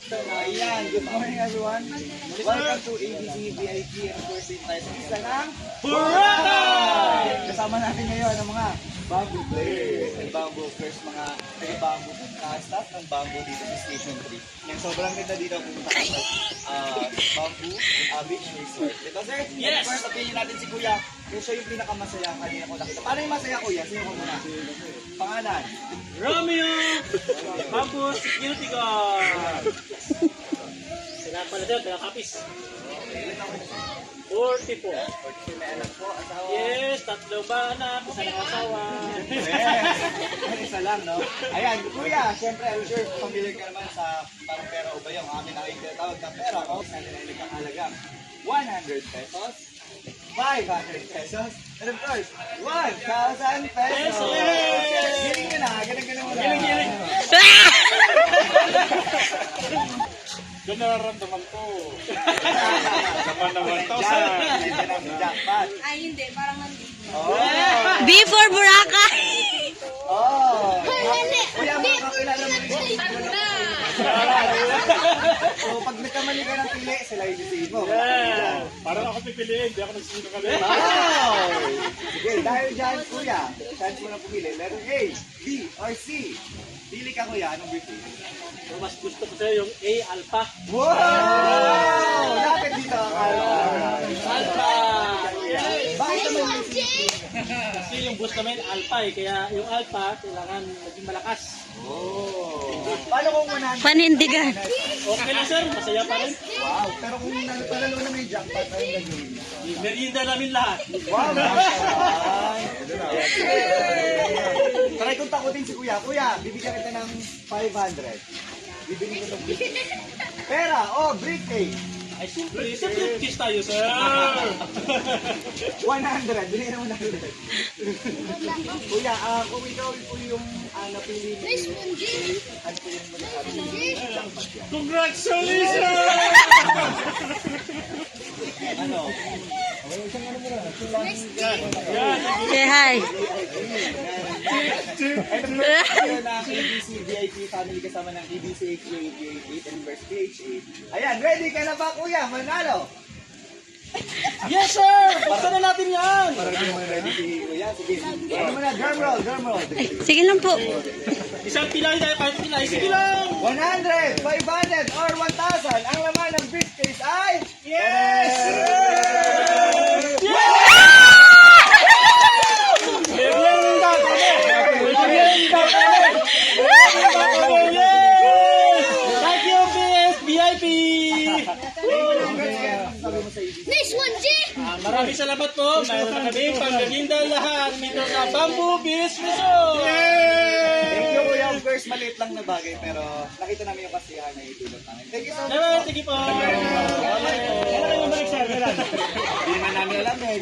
Ayan, good morning everyone. Welcome to ABC VIP and first day tayo sa isa ng Boracay! Kasama natin ngayon ang mga bamboo players and bamboo first mga taga-bamboo staff ng bamboo dito sa Station 3. Yan, sobrang ganda dito pumunta ka sa bamboo beach resort. Ito sir, yes! First opinion natin si Kuya. Yung siya yung pinakamasaya kanina ko nakita. Paano yung masaya Kuya? Sino ko muna? Pangalan? Romeo! Bamboo Security Guard! Sinahan pala dyan, pinakapis. 44. May anak po, asawa. Yes, 3 ba anak, isa ng asawa. Yes! Isa lang, no? Ayan, Kuya, syempre, I'm sure familiar ka naman sa parang pera o ba yung amin ang tinatawag na pera o sa nila kakalagang 100 pesos, 500 pesos, and of course, 1,000 pesos! Giling ka na, ganun mo na. Giling! Doon nararamdaman ko. Naman 1,000. Jackpot. Ay, hindi. Parang nandito. Oh! Before Boracay! Oh! Kuya, makakilala mo rin. So, pag nagkamali ka ng pili, sila yung decision mo. Yeah. Parang ako pipiliin, hindi ako nagsisinungaling. Wow! Sige, dahil dyan, Kuya, chance mo na pumili. Letter A, B, or C. Pili ka, Kuya. Anong pili? So, mas gusto ko sa'yo yung A, Alpha. Wow! Lapit dito ang Alpha! Bakit naman yung C? Kasi yung boost namin, Alpha eh. Kaya yung Alpha, kailangan maging malakas. Oh! Paano kung 100? Panindigan. Okay lang sir, masaya pa rin. Wow! Pero kung nanalo na may jackpot, ano yung gagawin niya? Merienda namin lahat. Wow! Try kong takutin si Kuya. Kuya, bibigyan kita ng 500. Bibigyan ko ng briefcase. Pera o briefcase? Ay, simple. Sa briefcase tayo, sir. 100. Binigyan naman natin. Kuya, kung ikaw po yung napili mo, ano po yung jackpot yan? Congratulations! Ano? Say hi. Ito na ng ABC VIP family kasama ng ABC HA88 and First PH8. Ayan, ready ka na ba Kuya? Manalo! Yes, sir! Basta na natin yan! Parang hindi mo ready si Kuya. Sige, ano mo na? Drum roll, drum roll. Sige lang po. Isang pilay tayo, kahit pilay. Sige lang! 100, 500, or 1,000. Ang laman ng briefcase ay... Yes! Merienda kami! Merienda kami! Thank you, PS VIP! Sabi mo sa ABC. Nice one, G! Maraming salamat po. Mayroon na kami pagkaginda lahat dito sa Bamboo Beach Resort! Thank you Kuya. Of course, maliit lang na bagay pero nakita namin yung kasiyahan na itulot namin. Thank you so much. Sige po! Kailan kayo balik sir? Kailan? Hindi naman namin alam eh.